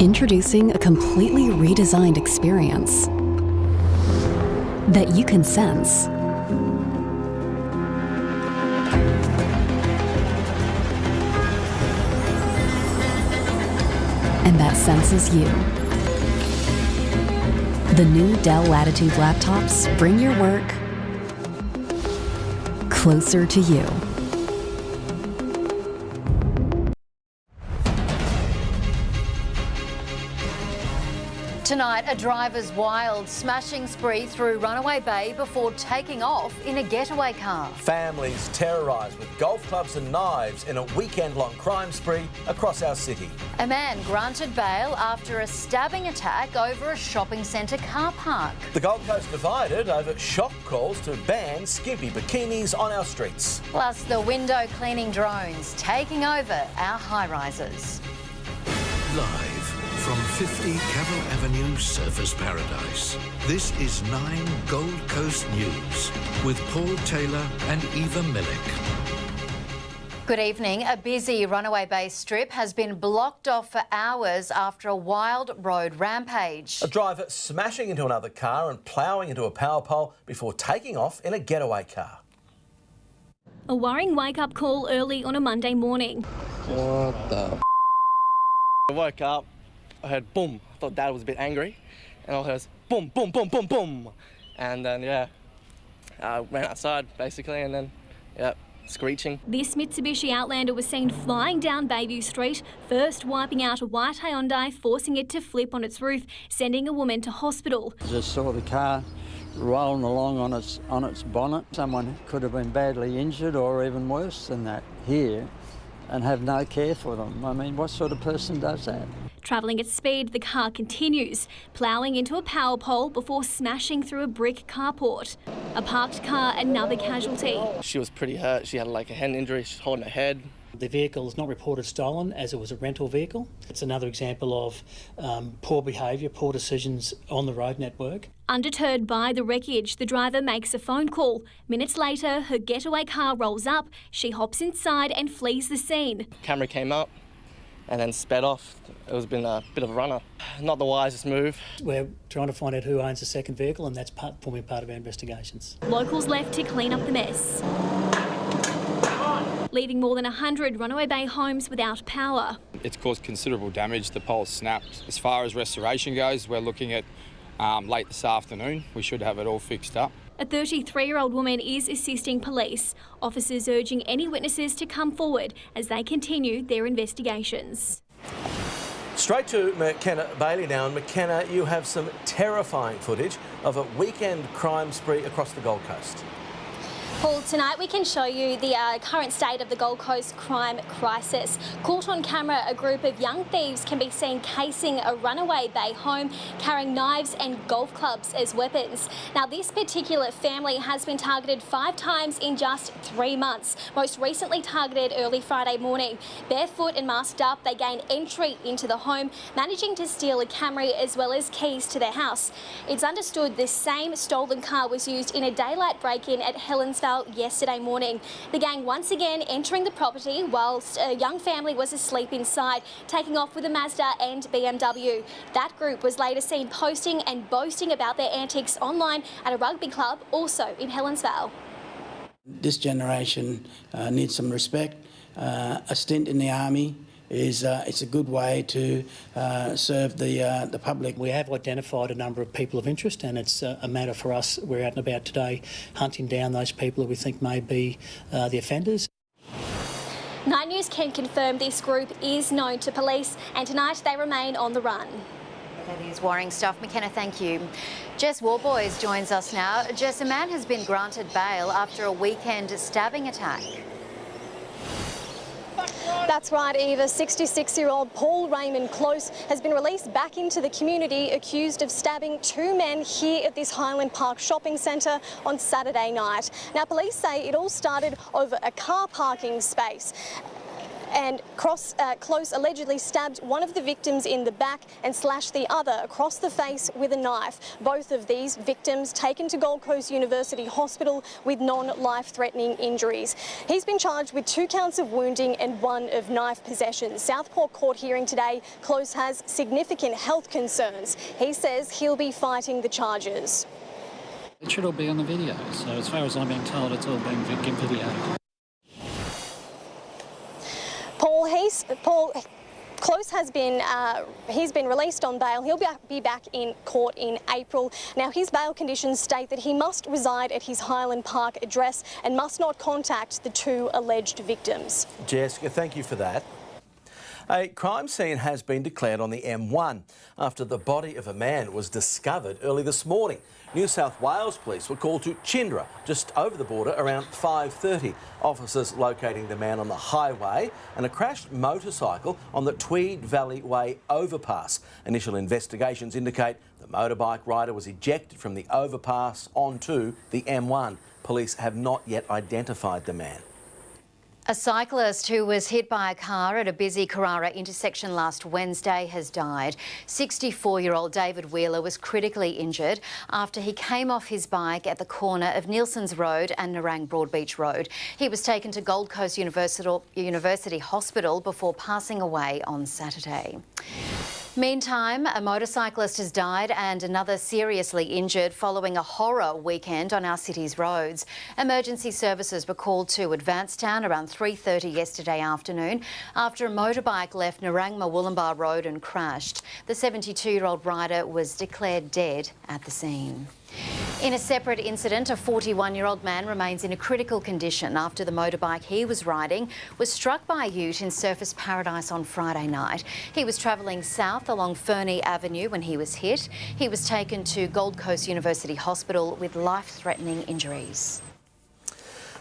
Introducing a completely redesigned experience that you can sense. And that senses you. The new Dell Latitude laptops bring your work closer to you. Tonight, a driver's wild smashing spree through Runaway Bay before taking off in a getaway car. Families terrorised with golf clubs and knives in a weekend-long crime spree across our city. A man granted bail after a stabbing attack over a shopping centre car park. The Gold Coast divided over shock calls to ban skimpy bikinis on our streets. Plus, the window cleaning drones taking over our high-rises. Live from 50 Cavill Avenue, Surfers Paradise. This is 9 Gold Coast News with Paul Taylor and Eva Millic. Good evening. A busy Runaway Bay strip has been blocked off for hours after a wild road rampage. A driver smashing into another car and ploughing into a power pole before taking off in a getaway car. A worrying wake-up call early on a Monday morning. What the? I woke up, I heard boom. I thought Dad was a bit angry, and all I heard was boom, boom, boom, boom, boom. And then, I ran outside basically, and then, screeching. This Mitsubishi Outlander was seen flying down Bayview Street, first wiping out a white Hyundai, forcing it to flip on its roof, sending a woman to hospital. Just saw the car rolling along on its bonnet. Someone could have been badly injured or even worse than that here, and have no care for them. I mean, what sort of person does that? Travelling at speed, the car continues, ploughing into a power pole before smashing through a brick carport. A parked car, another casualty. She was pretty hurt. She had like a hand injury. She's holding her head. The vehicle is not reported stolen as it was a rental vehicle. It's another example of poor behaviour, poor decisions on the road network. Undeterred by the wreckage, the driver makes a phone call. Minutes later, her getaway car rolls up. She hops inside and flees the scene. Camera came up and then sped off. It was been a bit of a runner. Not the wisest move. We're trying to find out who owns the second vehicle, and that's forming part of our investigations. Locals left to clean up the mess, leaving more than 100 Runaway Bay homes without power. It's caused considerable damage. The pole snapped. As far as restoration goes, we're looking at late this afternoon. We should have it all fixed up. A 33-year-old woman is assisting police. Officers urging any witnesses to come forward as they continue their investigations. Straight to McKenna Bailey now. And McKenna, you have some terrifying footage of a weekend crime spree across the Gold Coast. Paul, tonight we can show you the current state of the Gold Coast crime crisis. Caught on camera, a group of young thieves can be seen casing a Runaway Bay home, carrying knives and golf clubs as weapons. Now, this particular family has been targeted 5 times in just 3 months. Most recently targeted early Friday morning. Barefoot and masked up, they gained entry into the home, managing to steal a Camry as well as keys to their house. It's understood the same stolen car was used in a daylight break-in at Helensvale yesterday morning. The gang once again entering the property whilst a young family was asleep inside, taking off with a Mazda and BMW. That group was later seen posting and boasting about their antics online at a rugby club also in Helensvale. This generation needs some respect. A stint in the army is it's a good way to serve the public. We have identified a number of people of interest, and it's a matter for us. We're out and about today hunting down those people who we think may be the offenders. 9 News can confirm this group is known to police, and tonight they remain on the run. That is worrying stuff. McKenna, thank you. Jess Warboys joins us now. Jess, a man has been granted bail after a weekend stabbing attack. That's right, Eva. 66-year-old Paul Raymond Close has been released back into the community, accused of stabbing 2 men here at this Highland Park shopping centre on Saturday night. Now, police say it all started over a car parking space. and Close allegedly stabbed one of the victims in the back and slashed the other across the face with a knife. Both of these victims taken to Gold Coast University Hospital with non-life-threatening injuries. He's been charged with 2 counts of wounding and 1 of knife possession. Southport Court hearing today. Close has significant health concerns. He says he'll be fighting the charges. It should all be on the video, so as far as I'm being told, it's all being videoed. Close has been, he's been released on bail. He'll be back in court in April. Now, his bail conditions state that he must reside at his Highland Park address and must not contact the 2 alleged victims. Jessica, thank you for that. A crime scene has been declared on the M1 after the body of a man was discovered early this morning. New South Wales Police were called to Chindra, just over the border, around 5:30. Officers locating the man on the highway and a crashed motorcycle on the Tweed Valley Way overpass. Initial investigations indicate the motorbike rider was ejected from the overpass onto the M1. Police have not yet identified the man. A cyclist who was hit by a car at a busy Carrara intersection last Wednesday has died. 64-year-old David Wheeler was critically injured after he came off his bike at the corner of Nielsen's Road and Nerang Broadbeach Road. He was taken to Gold Coast University Hospital before passing away on Saturday. Meantime, a motorcyclist has died and another seriously injured following a horror weekend on our city's roads. Emergency services were called to Advancetown around 3:30 yesterday afternoon after a motorbike left Narangma Wollumbar Road and crashed. The 72-year-old rider was declared dead at the scene. In a separate incident, a 41-year-old man remains in a critical condition after the motorbike he was riding was struck by a ute in Surfers Paradise on Friday night. He was travelling south along Fernie Avenue when he was hit. He was taken to Gold Coast University Hospital with life-threatening injuries.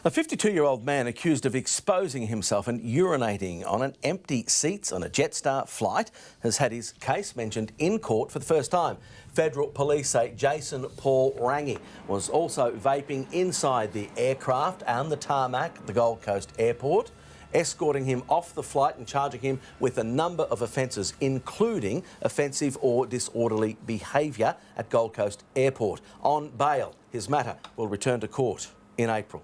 A 52-year-old man accused of exposing himself and urinating on an empty seats on a Jetstar flight has had his case mentioned in court for the first time. Federal police say Jason Paul Rangi was also vaping inside the aircraft and the tarmac at the Gold Coast Airport, escorting him off the flight and charging him with a number of offences, including offensive or disorderly behaviour at Gold Coast Airport. On bail, his matter will return to court in April.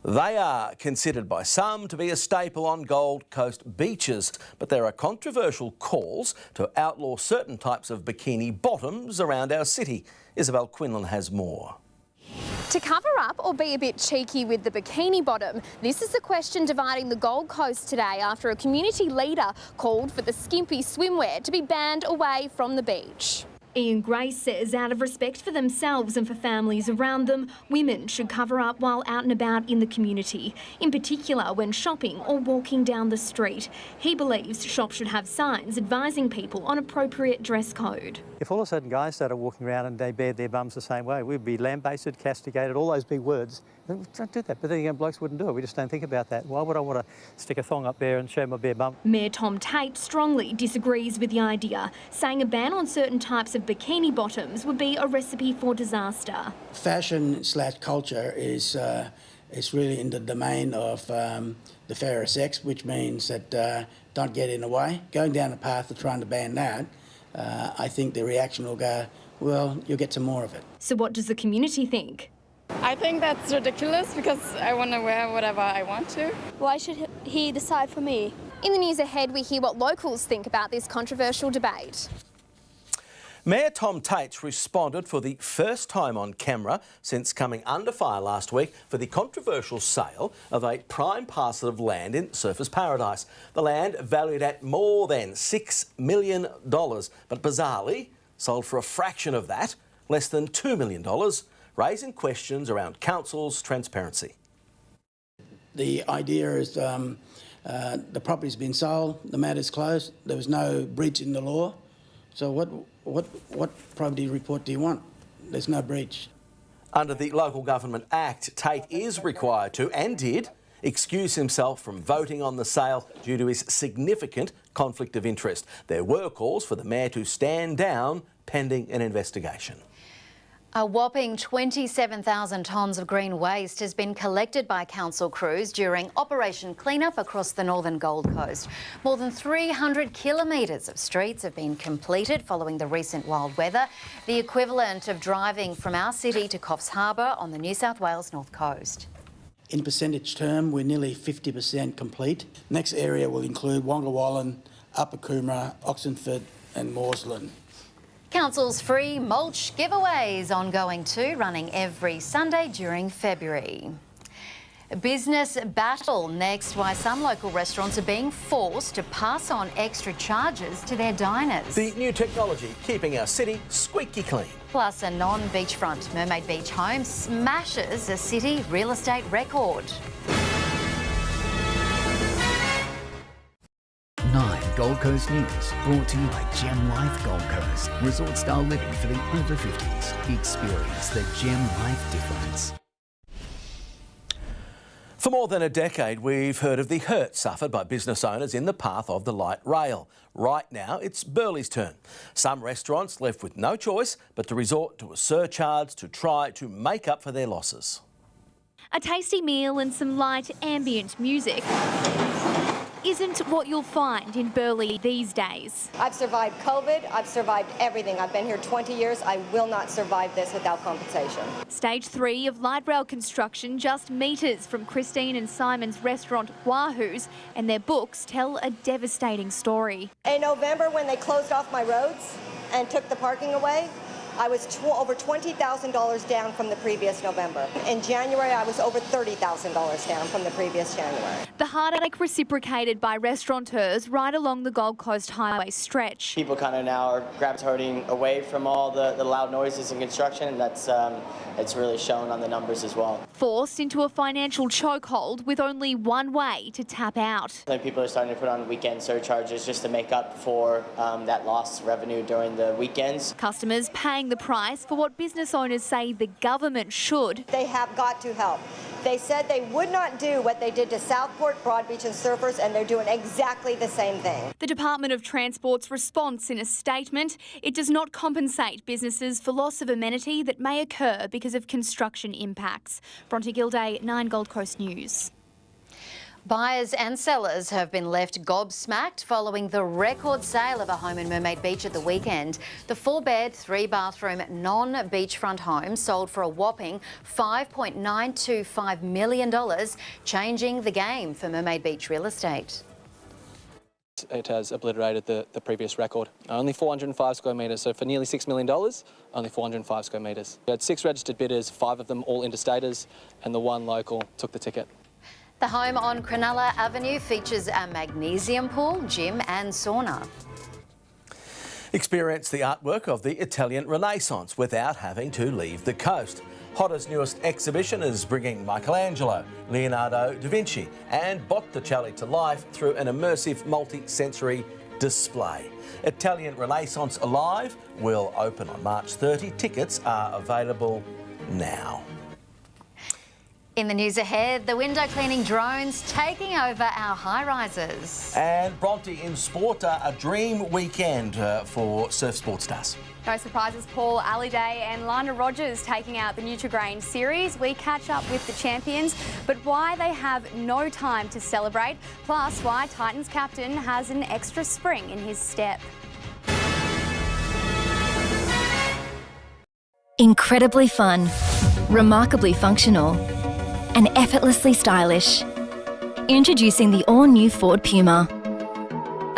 They are considered by some to be a staple on Gold Coast beaches, but there are controversial calls to outlaw certain types of bikini bottoms around our city. Isabel Quinlan has more. To cover up or be a bit cheeky with the bikini bottom, this is the question dividing the Gold Coast today after a community leader called for the skimpy swimwear to be banned away from the beach. Ian Grace says out of respect for themselves and for families around them, women should cover up while out and about in the community, in particular when shopping or walking down the street. He believes shops should have signs advising people on appropriate dress code. If all of a sudden guys started walking around and they bared their bums the same way, we'd be lambasted, castigated, all those big words. Don't do that. But then again, blokes wouldn't do it. We just don't think about that. Why would I want to stick a thong up there and show my bare bum? Mayor Tom Tate strongly disagrees with the idea, saying a ban on certain types of bikini bottoms would be a recipe for disaster. Fashion/culture is really in the domain of the fairer sex, which means that don't get in the way. Going down the path of trying to ban that, I think the reaction will go, well, you'll get some more of it. So what does the community think? I think that's ridiculous because I want to wear whatever I want to. Why should he decide for me? In the news ahead, we hear what locals think about this controversial debate. Mayor Tom Tate responded for the first time on camera since coming under fire last week for the controversial sale of a prime parcel of land in Surfers Paradise. The land valued at more than $6 million, but bizarrely sold for a fraction of that, less than $2 million, raising questions around council's transparency. The idea is the property's been sold, the matter's closed, there was no breach in the law. So what property report do you want? There's no breach. Under the Local Government Act, Tate is required to, and did, excuse himself from voting on the sale due to his significant conflict of interest. There were calls for the mayor to stand down pending an investigation. A whopping 27,000 tonnes of green waste has been collected by council crews during Operation Cleanup across the northern Gold Coast. More than 300 kilometres of streets have been completed following the recent wild weather, the equivalent of driving from our city to Coffs Harbour on the New South Wales North Coast. In percentage term, we're nearly 50% complete. Next area will include Wongawallan, Upper Coomera, Oxenford and Moorsland. Council's free mulch giveaways ongoing too, running every Sunday during February. Business battle next, why some local restaurants are being forced to pass on extra charges to their diners. The new technology keeping our city squeaky clean. Plus, a non-beachfront Mermaid Beach home smashes a city real estate record. 9 Gold Coast News, brought to you by Gem Life Gold Coast. Resort-style living for the over 50s. Experience the Gem Life difference. For more than a decade, we've heard of the hurt suffered by business owners in the path of the light rail. Right now, it's Burleigh's turn. Some restaurants left with no choice but to resort to a surcharge to try to make up for their losses. A tasty meal and some light ambient music isn't what you'll find in Burleigh these days. I've survived COVID, I've survived everything. I've been here 20 years. I will not survive this without compensation. Stage 3 of light rail construction just metres from Christine and Simon's restaurant Wahoo's, and their books tell a devastating story. In November, when they closed off my roads and took the parking away, I was over $20,000 down from the previous November. In January, I was over $30,000 down from the previous January. The heartache reciprocated by restaurateurs right along the Gold Coast highway stretch. People kind of now are gravitating away from all the loud noises in construction, and that's it's really shown on the numbers as well. Forced into a financial chokehold with only one way to tap out. I think people are starting to put on weekend surcharges just to make up for that lost revenue during the weekends. Customers paying the price for what business owners say the government should. They have got to help. They said they would not do what they did to Southport, Broadbeach and Surfers, and they're doing exactly the same thing. The Department of Transport's response in a statement, it does not compensate businesses for loss of amenity that may occur because of construction impacts. Bronte, Gildea, 9 Gold Coast News. Buyers and sellers have been left gobsmacked following the record sale of a home in Mermaid Beach at the weekend. The 4-bed, 3-bathroom, non-beachfront home sold for a whopping $5.925 million, changing the game for Mermaid Beach real estate. It has obliterated the previous record. Only 405 square metres, so for nearly $6 million, only 405 square metres. We had 6 registered bidders, 5 of them all interstaters, and the 1 local took the ticket. The home on Cronulla Avenue features a magnesium pool, gym and sauna. Experience the artwork of the Italian Renaissance without having to leave the coast. Hotta's newest exhibition is bringing Michelangelo, Leonardo da Vinci and Botticelli to life through an immersive multi-sensory display. Italian Renaissance Alive will open on March 30. Tickets are available now. In the news ahead, the window cleaning drones taking over our high-rises. And Bronte in sport, a dream weekend for surf sport stars. No surprises, Paul. Ali Day and Lana Rogers taking out the Nutrigrain series. We catch up with the champions, but why they have no time to celebrate, plus why Titans captain has an extra spring in his step. Incredibly fun, remarkably functional, and effortlessly stylish. Introducing the all-new Ford Puma.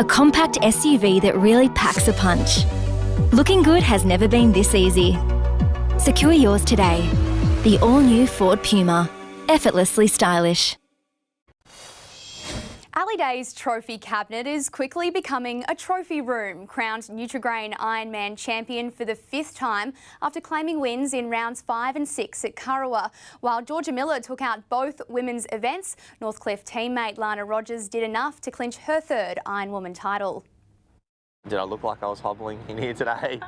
A compact SUV that really packs a punch. Looking good has never been this easy. Secure yours today. The all-new Ford Puma. Effortlessly stylish. Ali Day's trophy cabinet is quickly becoming a trophy room, crowned Nutrigrain Ironman champion for the 5th time after claiming wins in rounds 5 and 6 at Kurrawa. While Georgia Miller took out both women's events, Northcliffe teammate Lana Rogers did enough to clinch her 3rd Ironwoman title. Did I look like I was hobbling in here today?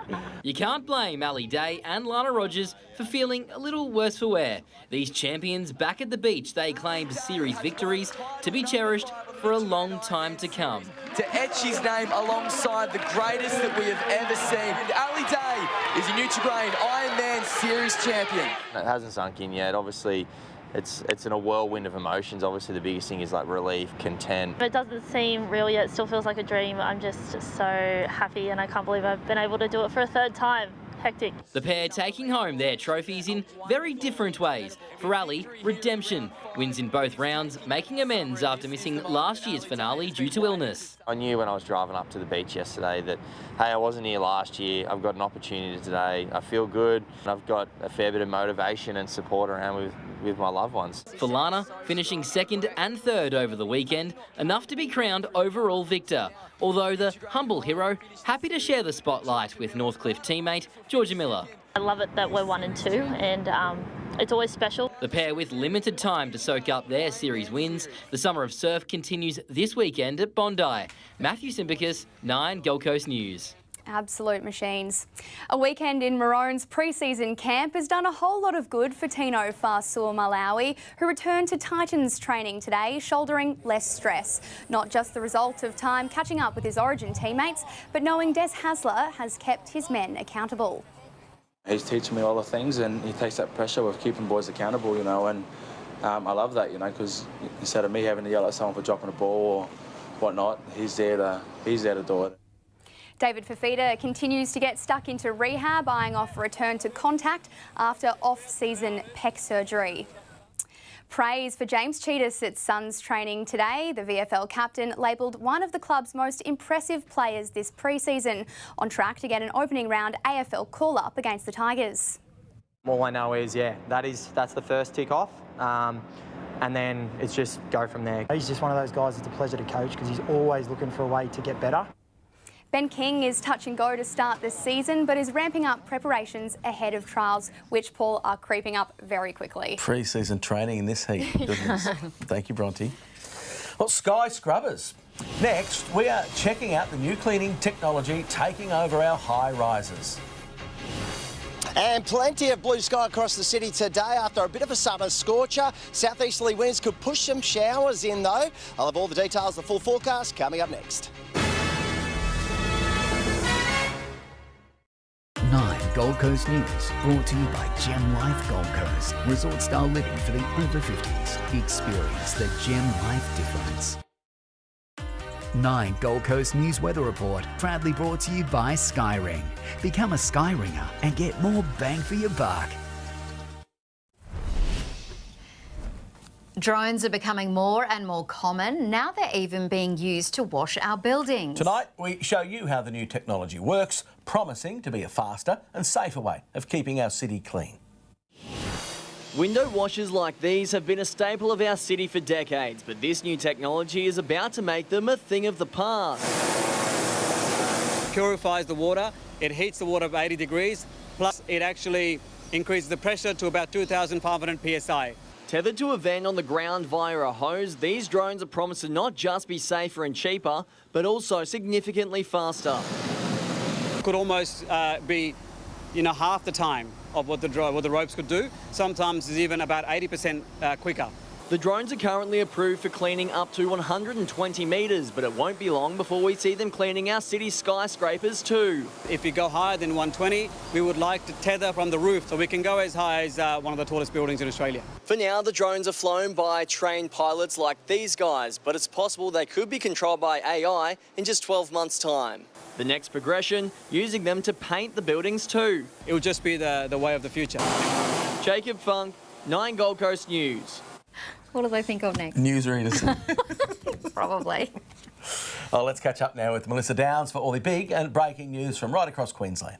You can't blame Ali Day and Lana Rogers for feeling a little worse for wear. These champions back at the beach, they claimed series victories to be cherished for a long time to come. To etch his name alongside the greatest that we have ever seen. Ali Day is your Nutri-Grain Ironman Series champion. It hasn't sunk in yet. Obviously, it's in a whirlwind of emotions. Obviously, the biggest thing is like relief, content. It doesn't seem real yet. It still feels like a dream. I'm just so happy, and I can't believe I've been able to do it for a third time. Hectic. The pair taking home their trophies in very different ways. For Ali, redemption. Wins in both rounds, making amends after missing last year's finale due to illness. I knew when I was driving up to the beach yesterday that, hey, I wasn't here last year. I've got an opportunity today. I feel good. I've got a fair bit of motivation and support around with my loved ones. For Lana, finishing second and third over the weekend, enough to be crowned overall victor. Although the humble hero, happy to share the spotlight with Northcliffe teammate Georgia Miller. I love it that we're 1 and 2, and it's always special. The pair with limited time to soak up their series wins. The Summer of Surf continues this weekend at Bondi. Matthew Simbicus, 9 Gold Coast News. Absolute machines. A weekend in Maroon's pre-season camp has done a whole lot of good for Tino Fasua-Malawi, who returned to Titans training today, shouldering less stress. Not just the result of time catching up with his Origin teammates, but knowing Des Hasler has kept his men accountable. He's teaching me all the things, and he takes that pressure with keeping boys accountable, you know, and I love that, you know, because instead of me having to yell at someone for dropping a ball or whatnot, he's there to do it. David Fafita continues to get stuck into rehab, eyeing off a return to contact after off-season pec surgery. Praise for James Cheetahs at Suns training today. The VFL captain labelled one of the club's most impressive players this pre-season, on track to get an opening round AFL call-up against the Tigers. All I know is, that's the first tick off. And then it's just go from there. He's just one of those guys that's a pleasure to coach because he's always looking for a way to get better. Ben King is touch and go to start this season, but is ramping up preparations ahead of trials, which, Paul, are creeping up very quickly. Pre-season training in this heat. Goodness. Thank you, Bronte. Well, Sky Scrubbers. Next, we are checking out the new cleaning technology taking over our high rises. And plenty of blue sky across the city today after a bit of a summer scorcher. Southeasterly winds could push some showers in, though. I'll have all the details, the full forecast, coming up next. 9 Gold Coast News, brought to you by Gem Life Gold Coast. Resort style living for the over 50s. Experience the Gem Life difference. 9 Gold Coast News Weather Report, proudly brought to you by Skyring. Become a Skyringer and get more bang for your buck. Drones are becoming more and more common. Now they're even being used to wash our buildings. Tonight, we show you how the new technology works, promising to be a faster and safer way of keeping our city clean. Window washers like these have been a staple of our city for decades, but this new technology is about to make them a thing of the past. Purifies the water, it heats the water by 80 degrees, plus it actually increases the pressure to about 2,500 psi. Tethered to a vent on the ground via a hose, these drones are promised to not just be safer and cheaper, but also significantly faster. Could almost be, half the time of what the ropes could do. Sometimes it's even about 80% quicker. The drones are currently approved for cleaning up to 120 metres, but it won't be long before we see them cleaning our city's skyscrapers too. If you go higher than 120, we would like to tether from the roof so we can go as high as one of the tallest buildings in Australia. For now, the drones are flown by trained pilots like these guys, but it's possible they could be controlled by AI in just 12 months' time. The next progression, using them to paint the buildings too. It will just be the way of the future. Jacob Funk, 9 Gold Coast News. What do they think of next? Newsreaders. Probably. Well, let's catch up now with Melissa Downs for all the big and breaking news from right across Queensland.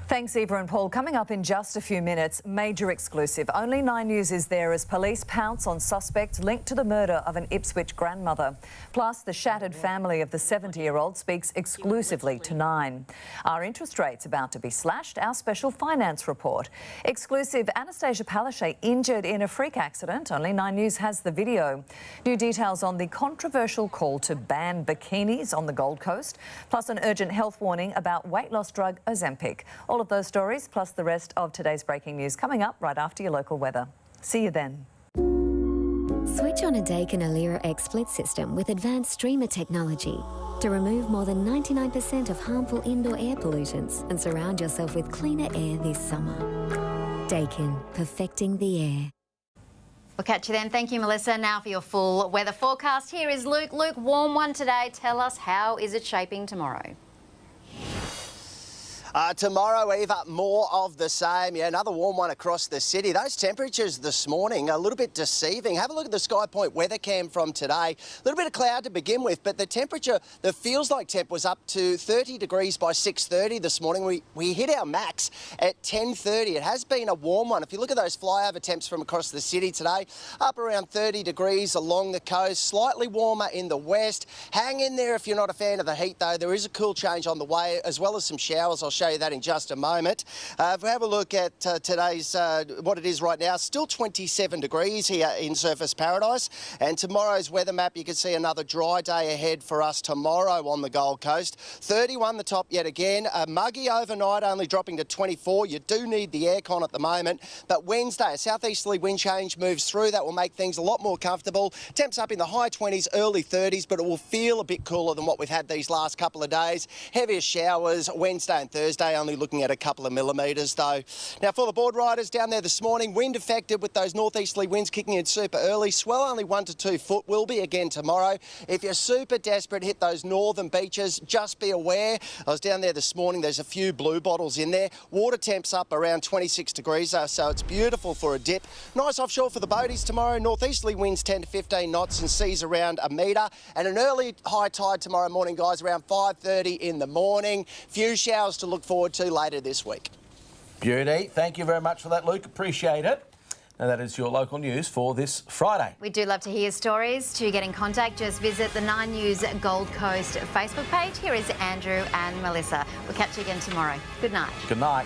Thanks, Eva and Paul. Coming up in just a few minutes, major exclusive. Only 9 News is there as police pounce on suspects linked to the murder of an Ipswich grandmother. Plus, the shattered family of the 70-year-old speaks exclusively to 9. Are interest rates about to be slashed? Our special finance report. Exclusive, Anastasia Palaszczuk injured in a freak accident. Only 9 News has the video. New details on the controversial call to ban bikinis on the Gold Coast. Plus, an urgent health warning about weight loss drug Ozempic. All of those stories, plus the rest of today's breaking news, coming up right after your local weather. See you then. Switch on a Daikin Alira X split system with advanced streamer technology. to remove more than 99% of harmful indoor air pollutants and surround yourself with cleaner air this summer. Daikin, perfecting the air. We'll catch you then. Thank you, Melissa. Now for your full weather forecast. Here is Luke. Luke, warm one today. Tell us, how is it shaping tomorrow? Tomorrow, Eva, more of the same. Yeah, another warm one across the city. Those temperatures this morning, a little bit deceiving. Have a look at the Sky Point weather cam from today. A little bit of cloud to begin with, but the temperature, the feels like temp was up to 30 degrees by 6:30 this morning. We hit our max at 10:30. It has been a warm one. If you look at those flyover temps from across the city today, up around 30 degrees along the coast, slightly warmer in the west. Hang in there if you're not a fan of the heat, though. There is a cool change on the way, as well as some showers. I'll show you that in just a moment. If we have a look at today's, what it is right now, still 27 degrees here in Surfers Paradise. And tomorrow's weather map, you can see another dry day ahead for us tomorrow on the Gold Coast. 31 the top yet again. Muggy overnight, only dropping to 24. You do need the aircon at the moment. But Wednesday, a southeasterly wind change moves through. That will make things a lot more comfortable. Temps up in the high 20s, early 30s, but it will feel a bit cooler than what we've had these last couple of days. Heavier showers Wednesday and Thursday, only looking at a couple of millimetres though. Now for the board riders down there this morning, wind affected with those northeasterly winds kicking in super early. Swell only 1 to 2 foot, will be again tomorrow. If you're super desperate, hit those northern beaches, just be aware. I was down there this morning, there's a few blue bottles in there. Water temps up around 26 degrees, so it's beautiful for a dip. Nice offshore for the boaties tomorrow. Northeasterly winds 10 to 15 knots and seas around a metre. And an early high tide tomorrow morning, guys, around 5:30 in the morning. Few showers to look forward to later this week. Beauty. Thank you very much for that, Luke. Appreciate it. And that is your local news for this Friday. We do love to hear stories. To get in contact, just visit the 9 News Gold Coast Facebook page. Here is Andrew and Melissa. We'll catch you again tomorrow. Good night. Good night.